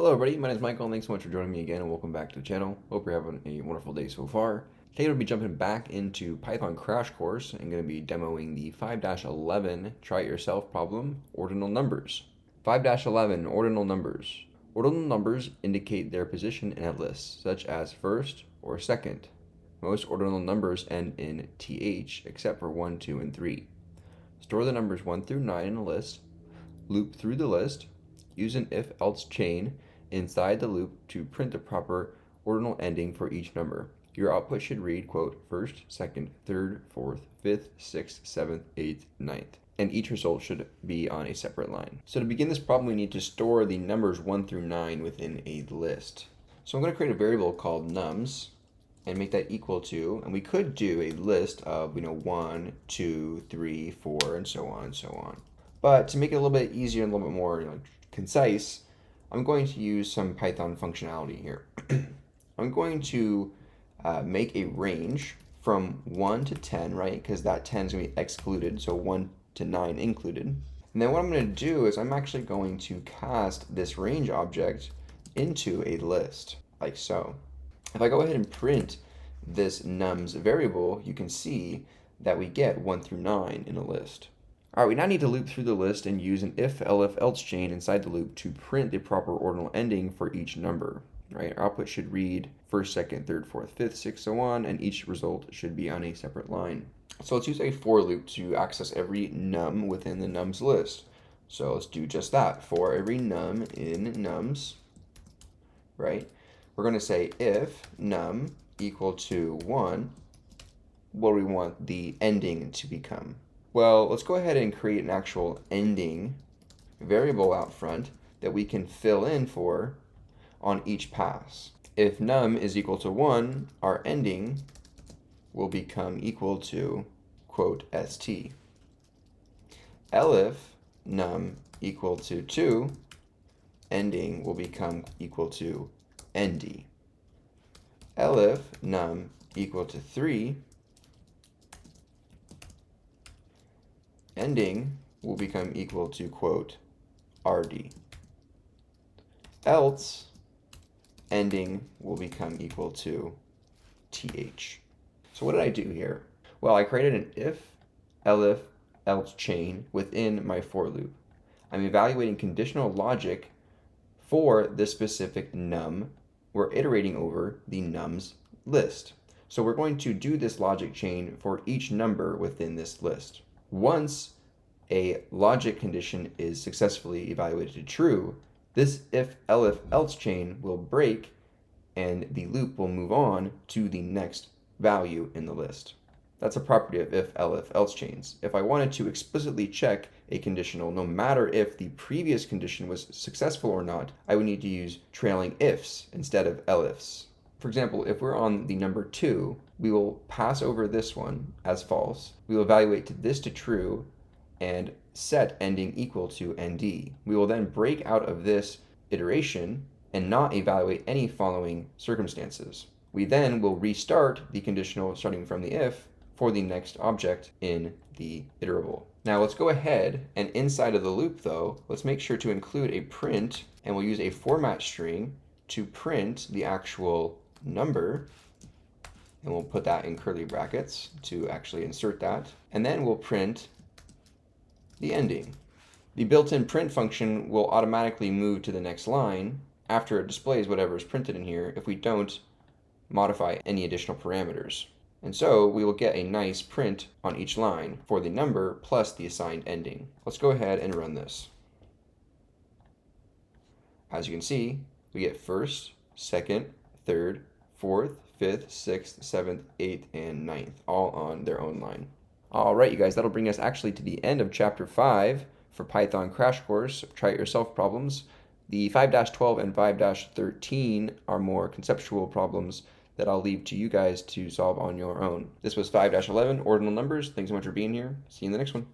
Hello everybody, my name is Michael and thanks so much for joining me again and welcome back to the channel. Hope you're having a wonderful day so far. Today we'll be jumping back into Python Crash Course and going to be demoing the 5-11 Try It Yourself problem, ordinal numbers. 5-11 ordinal numbers. Ordinal numbers indicate their position in a list, such as first or second. Most ordinal numbers end in th except for 1, 2, and 3. Store the numbers 1 through 9 in a list, loop through the list, use an if-else chain inside the loop to print the proper ordinal ending for each number. Your output should read, quote, first, second, third, fourth, fifth, sixth, seventh, eighth, ninth. And each result should be on a separate line. So to begin this problem, we need to store the numbers 1 through 9 within a list. So I'm going to create a variable called nums and make that equal to, and we could do a list of, 1, 2, 3, 4, and so on and so on. But to make it a little bit easier and a little bit more concise, I'm going to use some Python functionality here. I'm going to make a range from 1 to 10, right? Because that 10 is going to be excluded, so 1 to 9 included. And then what I'm going to do is I'm actually going to cast this range object into a list, like so. If I go ahead and print this nums variable, you can see that we get 1 through 9 in a list. All right, we now need to loop through the list and use an if-else chain inside the loop to print the proper ordinal ending for each number, right? Our output should read first, second, third, fourth, fifth, sixth, so on, and each result should be on a separate line. So let's use a for loop to access every num within the nums list. So let's do just that. For every num in nums, right? We're going to say if num equal to 1, what do we want the ending to become? Well, let's go ahead and create an actual ending variable out front that we can fill in for on each pass. If num is equal to 1, our ending will become equal to, quote, st. Elif num equal to 2, ending will become equal to nd. Elif num equal to 3, ending will become equal to, quote, rd. Else, ending will become equal to th. So what did I do here? Well, I created an if, elif, else chain within my for loop. I'm evaluating conditional logic for this specific num. We're iterating over the nums list. So we're going to do this logic chain for each number within this list. Once a logic condition is successfully evaluated to true, this if, elif, else chain will break and the loop will move on to the next value in the list. That's a property of if, elif, else chains. If I wanted to explicitly check a conditional, no matter if the previous condition was successful or not, I would need to use trailing ifs instead of elifs. For example, if we're on the number 2, we will pass over this one as false. We will evaluate this to true and set ending equal to nd. We will then break out of this iteration and not evaluate any following circumstances. We then will restart the conditional starting from the if for the next object in the iterable. Now let's go ahead and inside of the loop though, let's make sure to include a print, and we'll use a format string to print the actual number, and we'll put that in curly brackets to actually insert that, and then we'll print the ending. The built-in print function will automatically move to the next line after it displays whatever is printed in here if we don't modify any additional parameters. And so we will get a nice print on each line for the number plus the assigned ending. Let's go ahead and run this. As you can see, we get first, second, third, fourth, fifth, sixth, seventh, eighth, and ninth, all on their own line. All right, you guys, that'll bring us actually to the end of chapter 5 for Python Crash Course, Try It Yourself problems. The 5-12 and 5-13 are more conceptual problems that I'll leave to you guys to solve on your own. This was 5-11, ordinal numbers. Thanks so much for being here. See you in the next one.